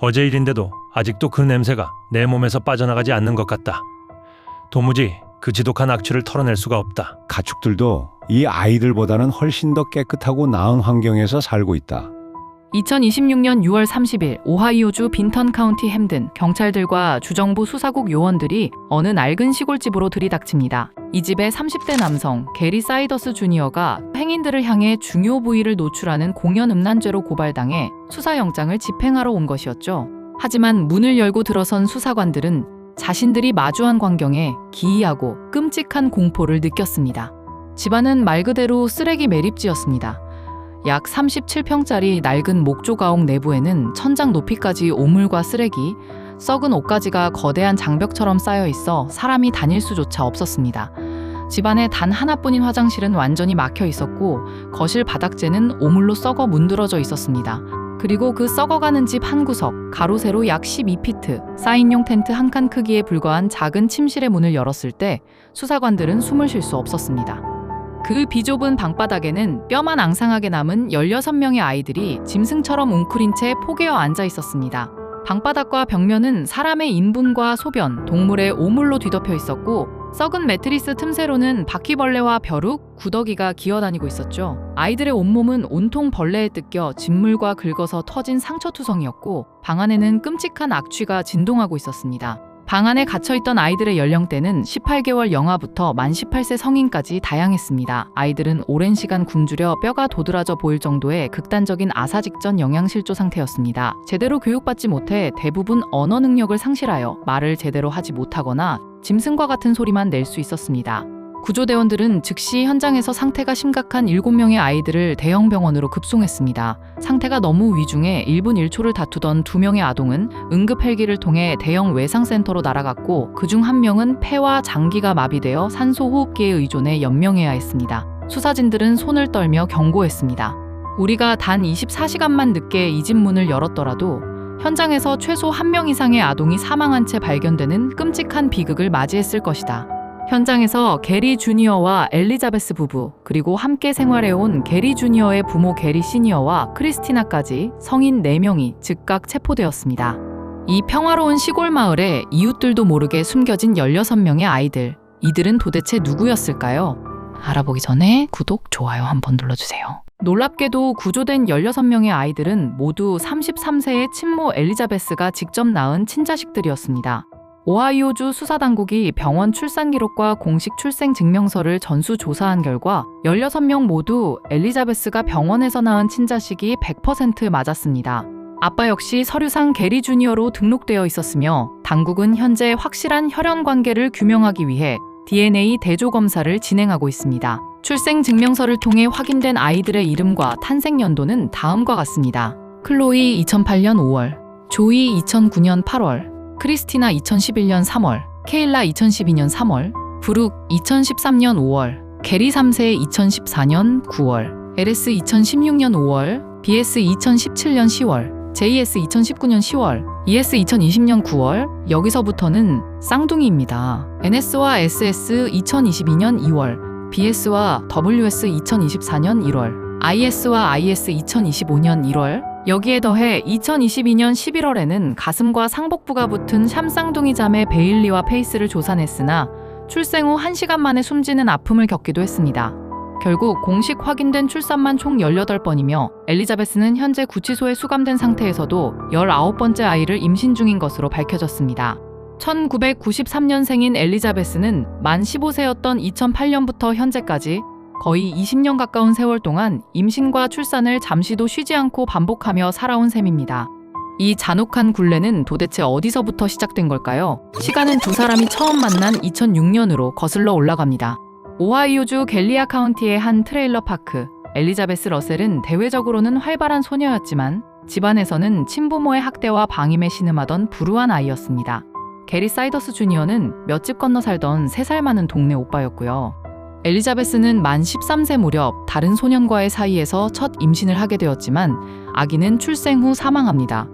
어제 일인데도 아직도 그 냄새가 내 몸에서 빠져나가지 않는 것 같다. 도무지 그 지독한 악취를 털어낼 수가 없다. 가축들도 이 아이들보다는 훨씬 더 깨끗하고 나은 환경에서 살고 있다. 2026년 6월 30일 오하이오주 빈턴 카운티 햄든 경찰들과 주정부 수사국 요원들이 어느 낡은 시골집으로 들이닥칩니다. 이 집의 30대 남성 게리 사이더스 주니어가 행인들을 향해 중요 부위를 노출하는 공연 음란죄로 고발당해 수사영장을 집행하러 온 것이었죠. 하지만 문을 열고 들어선 수사관들은 자신들이 마주한 광경에 기이하고 끔찍한 공포를 느꼈습니다. 집안은 말 그대로 쓰레기 매립지였습니다. 약 37평짜리 낡은 목조가옥 내부에는 천장 높이까지 오물과 쓰레기, 썩은 옷가지가 거대한 장벽처럼 쌓여 있어 사람이 다닐 수조차 없었습니다. 집안에 단 하나뿐인 화장실은 완전히 막혀 있었고 거실 바닥재는 오물로 썩어 문드러져 있었습니다. 그리고 그 썩어가는 집 한 구석, 가로 세로 약 12피트, 4인용 텐트 한 칸 크기에 불과한 작은 침실의 문을 열었을 때 수사관들은 숨을 쉴 수 없었습니다. 그 비좁은 방바닥에는 뼈만 앙상하게 남은 16명의 아이들이 짐승처럼 웅크린 채 포개어 앉아 있었습니다. 방바닥과 벽면은 사람의 인분과 소변, 동물의 오물로 뒤덮여 있었고 썩은 매트리스 틈새로는 바퀴벌레와 벼룩, 구더기가 기어다니고 있었죠. 아이들의 온몸은 온통 벌레에 뜯겨 진물과 긁어서 터진 상처투성이었고 방 안에는 끔찍한 악취가 진동하고 있었습니다. 방 안에 갇혀있던 아이들의 연령대는 18개월 영아부터 만 18세 성인까지 다양했습니다. 아이들은 오랜 시간 굶주려 뼈가 도드라져 보일 정도의 극단적인 아사 직전 영양실조 상태였습니다. 제대로 교육받지 못해 대부분 언어 능력을 상실하여 말을 제대로 하지 못하거나 짐승과 같은 소리만 낼 수 있었습니다. 구조대원들은 즉시 현장에서 상태가 심각한 7명의 아이들을 대형 병원으로 급송했습니다. 상태가 너무 위중해 1분 1초를 다투던 2명의 아동은 응급 헬기를 통해 대형 외상센터로 날아갔고 그중 1명은 폐와 장기가 마비되어 산소호흡기에 의존해 연명해야 했습니다. 수사진들은 손을 떨며 경고했습니다. 우리가 단 24시간만 늦게 이 집 문을 열었더라도 현장에서 최소 1명 이상의 아동이 사망한 채 발견되는 끔찍한 비극을 맞이했을 것이다. 현장에서 게리 주니어와 엘리자베스 부부, 그리고 함께 생활해온 게리 주니어의 부모 게리 시니어와 크리스티나까지 성인 4명이 즉각 체포되었습니다. 이 평화로운 시골 마을에 이웃들도 모르게 숨겨진 16명의 아이들. 이들은 도대체 누구였을까요? 알아보기 전에 구독, 좋아요 한번 눌러주세요. 놀랍게도 구조된 16명의 아이들은 모두 33세의 친모 엘리자베스가 직접 낳은 친자식들이었습니다. 오하이오주 수사당국이 병원 출산 기록과 공식 출생 증명서를 전수조사한 결과 16명 모두 엘리자베스가 병원에서 낳은 친자식이 100% 맞았습니다. 아빠 역시 서류상 게리 주니어로 등록되어 있었으며 당국은 현재 확실한 혈연 관계를 규명하기 위해 DNA 대조 검사를 진행하고 있습니다. 출생 증명서를 통해 확인된 아이들의 이름과 탄생 연도는 다음과 같습니다. 클로이 2008년 5월, 조이 2009년 8월, 크리스티나 2011년 3월, 케일라 2012년 3월, 브룩 2013년 5월, 게리 3세 2014년 9월, LS 2016년 5월, BS 2017년 10월, JS 2019년 10월, ES 2020년 9월, 여기서부터는 쌍둥이입니다. NS와 SS 2022년 2월, BS와 WS 2024년 1월, IS와 IS 2025년 1월, 여기에 더해 2022년 11월에는 가슴과 상복부가 붙은 샴쌍둥이 자매 베일리와 페이스를 조사냈으나 출생 후 1시간 만에 숨지는 아픔을 겪기도 했습니다. 결국 공식 확인된 출산만 총 18번이며 엘리자베스는 현재 구치소에 수감된 상태에서도 19번째 아이를 임신 중인 것으로 밝혀졌습니다. 1993년생인 엘리자베스는 만 15세였던 2008년부터 현재까지 거의 20년 가까운 세월 동안 임신과 출산을 잠시도 쉬지 않고 반복하며 살아온 셈입니다. 이 잔혹한 굴레는 도대체 어디서부터 시작된 걸까요? 시간은 두 사람이 처음 만난 2006년으로 거슬러 올라갑니다. 오하이오주 갤리아 카운티의 한 트레일러 파크. 엘리자베스 러셀은 대외적으로는 활발한 소녀였지만 집안에서는 친부모의 학대와 방임에 신음하던 불우한 아이였습니다. 게리 사이더스 주니어는 몇 집 건너 살던 3살 많은 동네 오빠였고요. 엘리자베스는 만 13세 무렵 다른 소년과의 사이에서 첫 임신을 하게 되었지만 아기는 출생 후 사망합니다.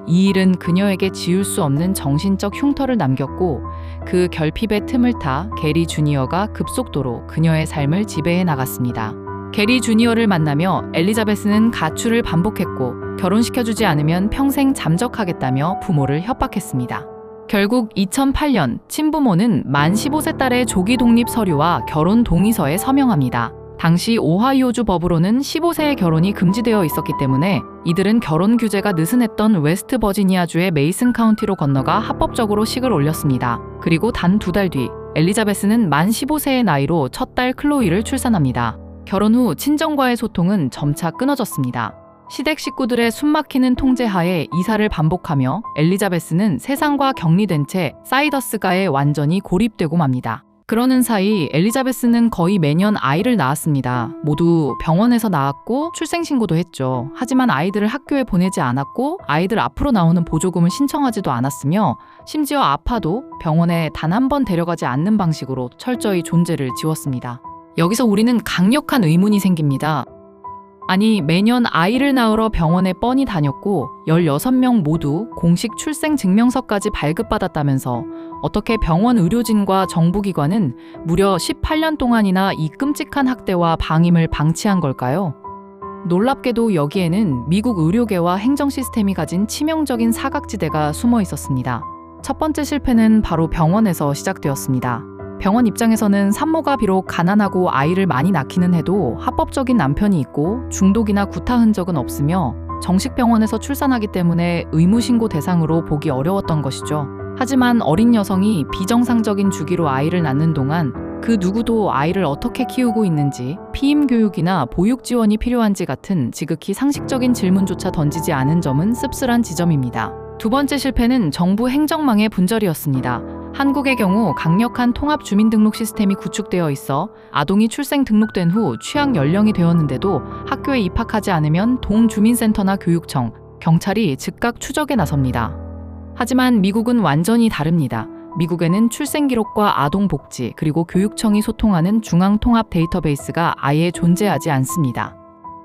이 일은 그녀에게 지울 수 없는 정신적 흉터를 남겼고 그 결핍의 틈을 타 게리 주니어가 급속도로 그녀의 삶을 지배해 나갔습니다. 게리 주니어를 만나며 엘리자베스는 가출을 반복했고 결혼시켜주지 않으면 평생 잠적하겠다며 부모를 협박했습니다. 결국 2008년 친부모는 만 15세 딸의 조기 독립 서류와 결혼 동의서에 서명합니다. 당시 오하이오주 법으로는 15세의 결혼이 금지되어 있었기 때문에 이들은 결혼 규제가 느슨했던 웨스트 버지니아주의 메이슨 카운티로 건너가 합법적으로 식을 올렸습니다. 그리고 단 2달 뒤 엘리자베스는 만 15세의 나이로 첫 딸 클로이를 출산합니다. 결혼 후 친정과의 소통은 점차 끊어졌습니다. 시댁 식구들의 숨막히는 통제하에 이사를 반복하며 엘리자베스는 세상과 격리된 채 사이더스가에 완전히 고립되고 맙니다. 그러는 사이 엘리자베스는 거의 매년 아이를 낳았습니다. 모두 병원에서 낳았고 출생신고도 했죠. 하지만 아이들을 학교에 보내지 않았고 아이들 앞으로 나오는 보조금을 신청하지도 않았으며 심지어 아파도 병원에 단 한 번 데려가지 않는 방식으로 철저히 존재를 지웠습니다. 여기서 우리는 강력한 의문이 생깁니다. 아니, 매년 아이를 낳으러 병원에 뻔히 다녔고 16명 모두 공식 출생 증명서까지 발급받았다면서 어떻게 병원 의료진과 정부기관은 무려 18년 동안이나 이 끔찍한 학대와 방임을 방치한 걸까요? 놀랍게도 여기에는 미국 의료계와 행정 시스템이 가진 치명적인 사각지대가 숨어 있었습니다. 첫 번째 실패는 바로 병원에서 시작되었습니다. 병원 입장에서는 산모가 비록 가난하고 아이를 많이 낳기는 해도 합법적인 남편이 있고 중독이나 구타 흔적은 없으며 정식 병원에서 출산하기 때문에 의무신고 대상으로 보기 어려웠던 것이죠. 하지만 어린 여성이 비정상적인 주기로 아이를 낳는 동안 그 누구도 아이를 어떻게 키우고 있는지, 피임 교육이나 보육 지원이 필요한지 같은 지극히 상식적인 질문조차 던지지 않은 점은 씁쓸한 지점입니다. 두 번째 실패는 정부 행정망의 분절이었습니다. 한국의 경우 강력한 통합 주민등록 시스템이 구축되어 있어 아동이 출생 등록된 후 취학 연령이 되었는데도 학교에 입학하지 않으면 동주민센터나 교육청, 경찰이 즉각 추적에 나섭니다. 하지만 미국은 완전히 다릅니다. 미국에는 출생기록과 아동복지 그리고 교육청이 소통하는 중앙통합 데이터베이스가 아예 존재하지 않습니다.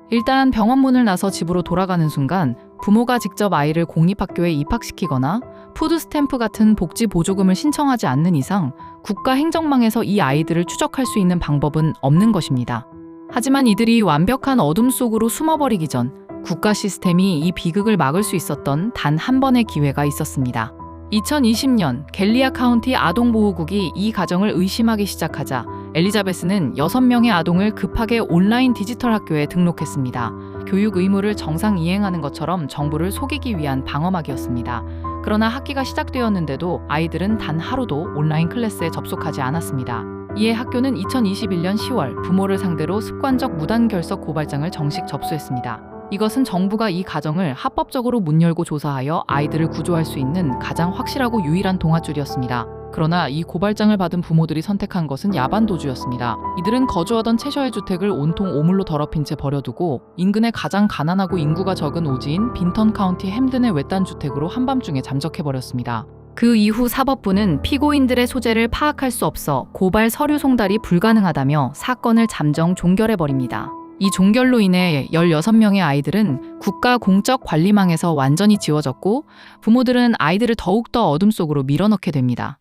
일단 병원 문을 나서 집으로 돌아가는 순간 부모가 직접 아이를 공립학교에 입학시키거나 푸드스탬프 같은 복지 보조금을 신청하지 않는 이상 국가 행정망에서 이 아이들을 추적할 수 있는 방법은 없는 것입니다. 하지만 이들이 완벽한 어둠 속으로 숨어버리기 전 국가 시스템이 이 비극을 막을 수 있었던 단 한 번의 기회가 있었습니다. 2020년 갤리아 카운티 아동보호국이 이 가정을 의심하기 시작하자 엘리자베스는 6명의 아동을 급하게 온라인 디지털 학교에 등록했습니다. 교육 의무를 정상 이행하는 것처럼 정부를 속이기 위한 방어막이었습니다. 그러나 학기가 시작되었는데도 아이들은 단 하루도 온라인 클래스에 접속하지 않았습니다. 이에 학교는 2021년 10월 부모를 상대로 습관적 무단 결석 고발장을 정식 접수했습니다. 이것은 정부가 이 가정을 합법적으로 문 열고 조사하여 아이들을 구조할 수 있는 가장 확실하고 유일한 동아줄이었습니다. 그러나 이 고발장을 받은 부모들이 선택한 것은 야반도주였습니다. 이들은 거주하던 채셔의 주택을 온통 오물로 더럽힌 채 버려두고 인근의 가장 가난하고 인구가 적은 오지인 빈턴 카운티 햄든의 외딴 주택으로 한밤중에 잠적해버렸습니다. 그 이후 사법부는 피고인들의 소재를 파악할 수 없어 고발 서류 송달이 불가능하다며 사건을 잠정 종결해버립니다. 이 종결로 인해 16명의 아이들은 국가 공적 관리망에서 완전히 지워졌고 부모들은 아이들을 더욱더 어둠 속으로 밀어넣게 됩니다.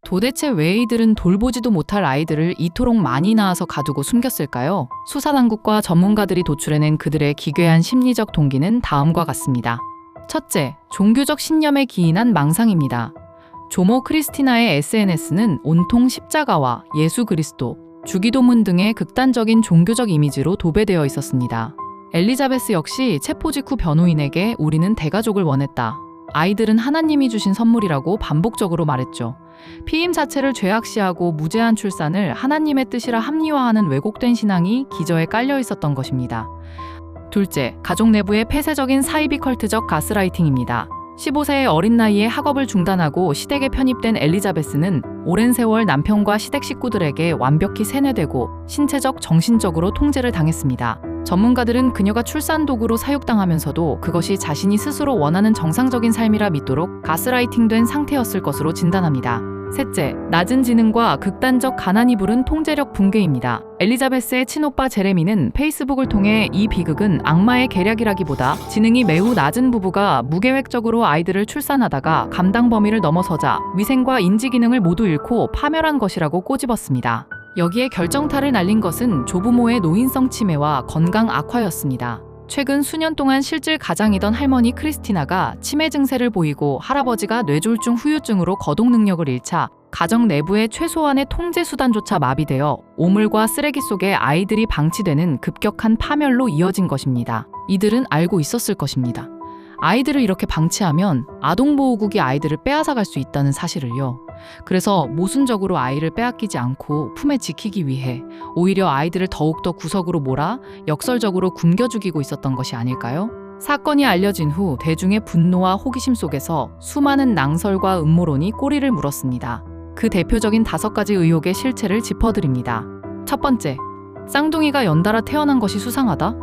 도대체 왜 이들은 돌보지도 못할 아이들을 이토록 많이 낳아서 가두고 숨겼을까요? 수사당국과 전문가들이 도출해낸 그들의 기괴한 심리적 동기는 다음과 같습니다. 첫째, 종교적 신념에 기인한 망상입니다. 조모 크리스티나의 SNS는 온통 십자가와 예수 그리스도, 주기도문 등의 극단적인 종교적 이미지로 도배되어 있었습니다. 엘리자베스 역시 체포 직후 변호인에게 우리는 대가족을 원했다. 아이들은 하나님이 주신 선물이라고 반복적으로 말했죠. 피임 자체를 죄악시하고 무제한 출산을 하나님의 뜻이라 합리화하는 왜곡된 신앙이 기저에 깔려 있었던 것입니다. 둘째, 가족 내부의 폐쇄적인 사이비 컬트적 가스라이팅입니다. 15세의 어린 나이에 학업을 중단하고 시댁에 편입된 엘리자베스는 오랜 세월 남편과 시댁 식구들에게 완벽히 세뇌되고 신체적, 정신적으로 통제를 당했습니다. 전문가들은 그녀가 출산 도구로 사육당하면서도 그것이 자신이 스스로 원하는 정상적인 삶이라 믿도록 가스라이팅된 상태였을 것으로 진단합니다. 셋째, 낮은 지능과 극단적 가난이 부른 통제력 붕괴입니다. 엘리자베스의 친오빠 제레미는 페이스북을 통해 이 비극은 악마의 계략이라기보다 지능이 매우 낮은 부부가 무계획적으로 아이들을 출산하다가 감당 범위를 넘어서자 위생과 인지 기능을 모두 잃고 파멸한 것이라고 꼬집었습니다. 여기에 결정타를 날린 것은 조부모의 노인성 치매와 건강 악화였습니다. 최근 수년 동안 실질 가장이던 할머니 크리스티나가 치매 증세를 보이고 할아버지가 뇌졸중 후유증으로 거동 능력을 잃자 가정 내부의 최소한의 통제 수단조차 마비되어 오물과 쓰레기 속에 아이들이 방치되는 급격한 파멸로 이어진 것입니다. 이들은 알고 있었을 것입니다. 아이들을 이렇게 방치하면 아동보호국이 아이들을 빼앗아갈 수 있다는 사실을요. 그래서 모순적으로 아이를 빼앗기지 않고 품에 지키기 위해 오히려 아이들을 더욱더 구석으로 몰아 역설적으로 굶겨 죽이고 있었던 것이 아닐까요? 사건이 알려진 후 대중의 분노와 호기심 속에서 수많은 낭설과 음모론이 꼬리를 물었습니다. 그 대표적인 5가지 의혹의 실체를 짚어드립니다. 첫 번째, 쌍둥이가 연달아 태어난 것이 수상하다?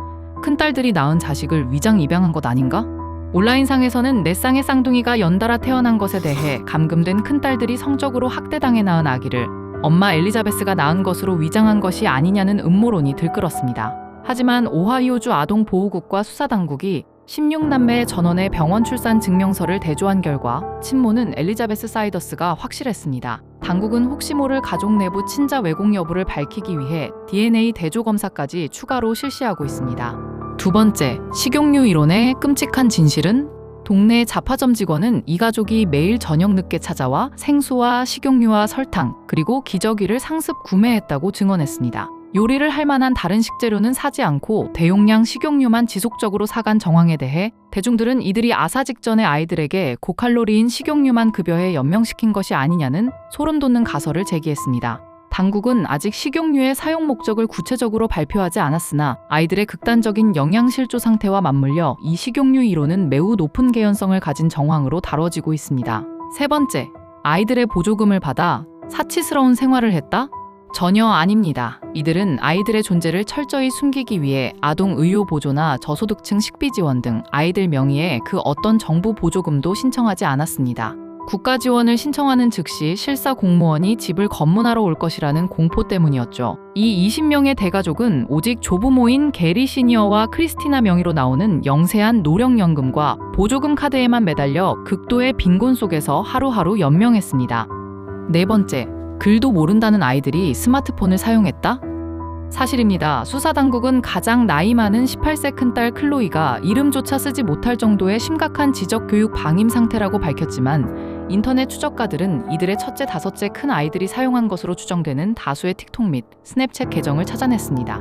큰딸들이 낳은 자식을 위장 입양한 것 아닌가? 온라인상에서는 4쌍의 쌍둥이가 연달아 태어난 것에 대해 감금된 큰딸들이 성적으로 학대당해 낳은 아기를 엄마 엘리자베스가 낳은 것으로 위장한 것이 아니냐는 음모론이 들끓었습니다. 하지만 오하이오주 아동보호국과 수사당국이 16남매의 전원의 병원 출산 증명서를 대조한 결과 친모는 엘리자베스 사이더스가 확실했습니다. 당국은 혹시 모를 가족 내부 친자 외국 여부를 밝히기 위해 DNA 대조 검사까지 추가로 실시하고 있습니다. 두 번째, 식용유 이론의 끔찍한 진실은? 동네 잡화점 직원은 이 가족이 매일 저녁 늦게 찾아와 생수와 식용유와 설탕, 그리고 기저귀를 상습 구매했다고 증언했습니다. 요리를 할 만한 다른 식재료는 사지 않고 대용량 식용유만 지속적으로 사간 정황에 대해 대중들은 이들이 아사 직전의 아이들에게 고칼로리인 식용유만 급여해 연명시킨 것이 아니냐는 소름 돋는 가설을 제기했습니다. 당국은 아직 식용유의 사용 목적을 구체적으로 발표하지 않았으나 아이들의 극단적인 영양실조 상태와 맞물려 이 식용유 이론은 매우 높은 개연성을 가진 정황으로 다뤄지고 있습니다. 세 번째, 아이들의 보조금을 받아 사치스러운 생활을 했다? 전혀 아닙니다. 이들은 아이들의 존재를 철저히 숨기기 위해 아동 의료 보조나 저소득층 식비 지원 등 아이들 명의의 그 어떤 정부 보조금도 신청하지 않았습니다. 국가 지원을 신청하는 즉시 실사 공무원이 집을 검문하러 올 것이라는 공포 때문이었죠. 이 20명의 대가족은 오직 조부모인 게리 시니어와 크리스티나 명의로 나오는 영세한 노령연금과 보조금 카드에만 매달려 극도의 빈곤 속에서 하루하루 연명했습니다. 네 번째, 글도 모른다는 아이들이 스마트폰을 사용했다? 사실입니다. 수사당국은 가장 나이 많은 18세 큰딸 클로이가 이름조차 쓰지 못할 정도의 심각한 지적교육 방임 상태라고 밝혔지만 인터넷 추적가들은 이들의 첫째, 다섯째 큰 아이들이 사용한 것으로 추정되는 다수의 틱톡 및 스냅챗 계정을 찾아냈습니다.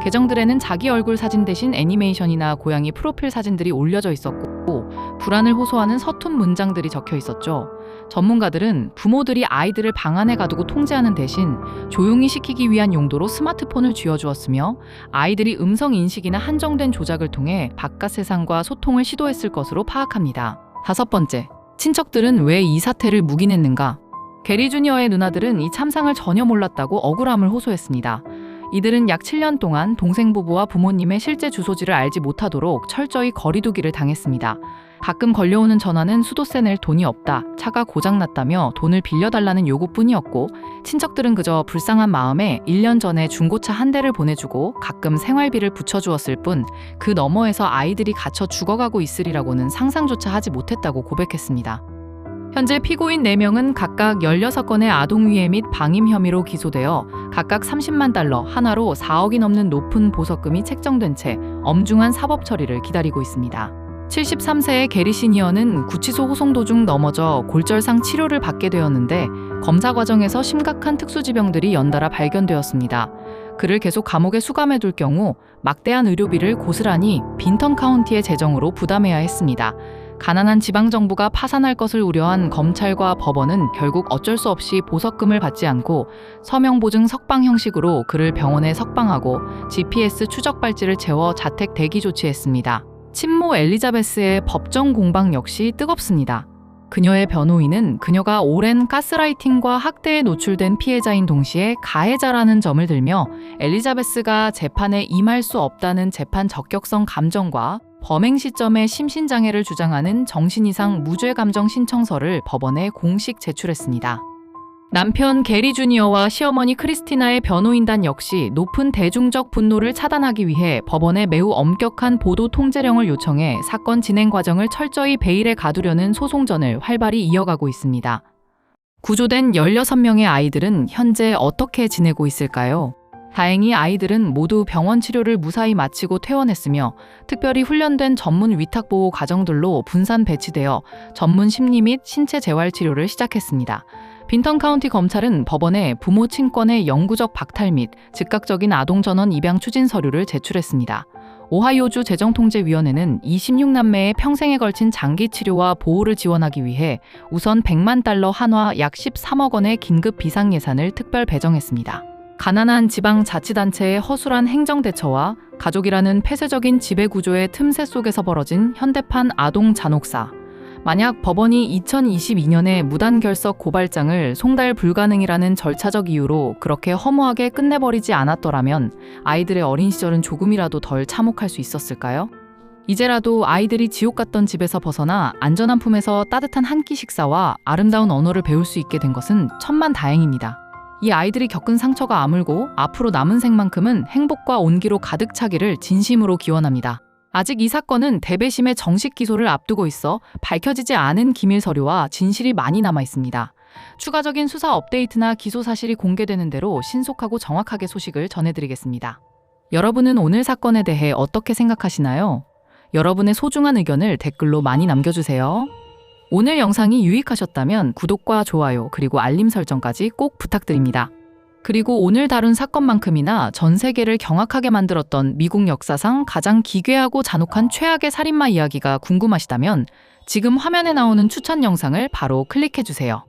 계정들에는 자기 얼굴 사진 대신 애니메이션이나 고양이 프로필 사진들이 올려져 있었고 불안을 호소하는 서툰 문장들이 적혀 있었죠. 전문가들은 부모들이 아이들을 방 안에 가두고 통제하는 대신 조용히 시키기 위한 용도로 스마트폰을 쥐어주었으며 아이들이 음성 인식이나 한정된 조작을 통해 바깥 세상과 소통을 시도했을 것으로 파악합니다. 다섯 번째, 친척들은 왜 이 사태를 묵인했는가? 게리 주니어의 누나들은 이 참상을 전혀 몰랐다고 억울함을 호소했습니다. 이들은 약 7년 동안 동생 부부와 부모님의 실제 주소지를 알지 못하도록 철저히 거리두기를 당했습니다. 가끔 걸려오는 전화는 수도세 낼 돈이 없다, 차가 고장났다며 돈을 빌려달라는 요구뿐이었고 친척들은 그저 불쌍한 마음에 1년 전에 중고차 한 대를 보내주고 가끔 생활비를 붙여주었을 뿐 그 너머에서 아이들이 갇혀 죽어가고 있으리라고는 상상조차 하지 못했다고 고백했습니다. 현재 피고인 4명은 각각 16건의 아동위해 및 방임 혐의로 기소되어 각각 30만 달러, 한화로 4억이 넘는 높은 보석금이 책정된 채 엄중한 사법 처리를 기다리고 있습니다. 73세의 게리 시니어는 구치소 호송 도중 넘어져 골절상 치료를 받게 되었는데 검사 과정에서 심각한 특수지병들이 연달아 발견되었습니다. 그를 계속 감옥에 수감해둘 경우 막대한 의료비를 고스란히 빈턴 카운티의 재정으로 부담해야 했습니다. 가난한 지방정부가 파산할 것을 우려한 검찰과 법원은 결국 어쩔 수 없이 보석금을 받지 않고 서명보증 석방 형식으로 그를 병원에 석방하고 GPS 추적 발찌를 채워 자택 대기 조치했습니다. 친모 엘리자베스의 법정 공방 역시 뜨겁습니다. 그녀의 변호인은 그녀가 오랜 가스라이팅과 학대에 노출된 피해자인 동시에 가해자라는 점을 들며 엘리자베스가 재판에 임할 수 없다는 재판 적격성 감정과 범행 시점의 심신장애를 주장하는 정신이상 무죄 감정 신청서를 법원에 공식 제출했습니다. 남편 게리 주니어와 시어머니 크리스티나의 변호인단 역시 높은 대중적 분노를 차단하기 위해 법원에 매우 엄격한 보도 통제령을 요청해 사건 진행 과정을 철저히 베일에 가두려는 소송전을 활발히 이어가고 있습니다. 구조된 16명의 아이들은 현재 어떻게 지내고 있을까요? 다행히 아이들은 모두 병원 치료를 무사히 마치고 퇴원했으며 특별히 훈련된 전문 위탁보호 가정들로 분산 배치되어 전문 심리 및 신체 재활 치료를 시작했습니다. 빈턴 카운티 검찰은 법원에 부모 친권의 영구적 박탈 및 즉각적인 아동 전원 입양 추진 서류를 제출했습니다. 오하이오주 재정통제위원회는 이 16남매의 평생에 걸친 장기 치료와 보호를 지원하기 위해 우선 100만 달러 한화 약 13억 원의 긴급 비상 예산을 특별 배정했습니다. 가난한 지방자치단체의 허술한 행정대처와 가족이라는 폐쇄적인 지배구조의 틈새 속에서 벌어진 현대판 아동 잔혹사. 만약 법원이 2022년에 무단결석 고발장을 송달 불가능이라는 절차적 이유로 그렇게 허무하게 끝내버리지 않았더라면 아이들의 어린 시절은 조금이라도 덜 참혹할 수 있었을까요? 이제라도 아이들이 지옥 같던 집에서 벗어나 안전한 품에서 따뜻한 한 끼 식사와 아름다운 언어를 배울 수 있게 된 것은 천만다행입니다. 이 아이들이 겪은 상처가 아물고 앞으로 남은 생만큼은 행복과 온기로 가득 차기를 진심으로 기원합니다. 아직 이 사건은 대배심의 정식 기소를 앞두고 있어 밝혀지지 않은 기밀 서류와 진실이 많이 남아 있습니다. 추가적인 수사 업데이트나 기소 사실이 공개되는 대로 신속하고 정확하게 소식을 전해드리겠습니다. 여러분은 오늘 사건에 대해 어떻게 생각하시나요? 여러분의 소중한 의견을 댓글로 많이 남겨주세요. 오늘 영상이 유익하셨다면 구독과 좋아요 그리고 알림 설정까지 꼭 부탁드립니다. 그리고 오늘 다룬 사건만큼이나 전 세계를 경악하게 만들었던 미국 역사상 가장 기괴하고 잔혹한 최악의 살인마 이야기가 궁금하시다면 지금 화면에 나오는 추천 영상을 바로 클릭해주세요.